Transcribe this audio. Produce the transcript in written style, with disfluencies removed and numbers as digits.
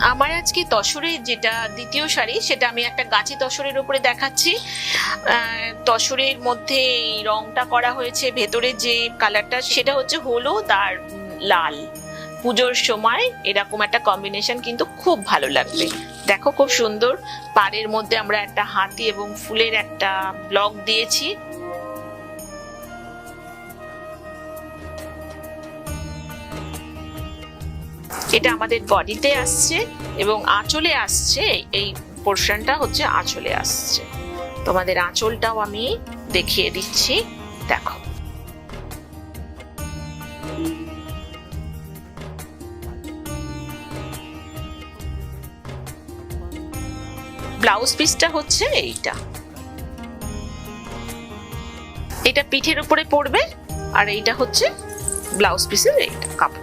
আমার আজকে তসরের যেটা দ্বিতীয় শাড়ি, সেটা আমি একটা গাছি তসরের উপরে দেখাচ্ছি। তসরের মধ্যে এই রংটা করা হয়েছে, ভেতরে যে কালারটা সেটা হচ্ছে হলুদ আর লাল। পুজোর সময় এরকম একটা কম্বিনেশন কিন্তু খুব ভালো লাগবে। দেখো খুব সুন্দর, পাড়ের মধ্যে আমরা একটা হাতি এবং ফুলের একটা ব্লক দিয়েছি। এটা আমাদের বডিতে আসছে এবং আঁচলে আসছে, এই পোর্শনটা হচ্ছে আঁচলে আসছে। তোমাদের আঁচলটাও আমি দেখিয়ে দিচ্ছি, দেখো। ব্লাউজ পিসটা হচ্ছে এইটা, এটা পিঠের উপরে পড়বে আর এইটা হচ্ছে ব্লাউজ পিসের এইটা কাপড়।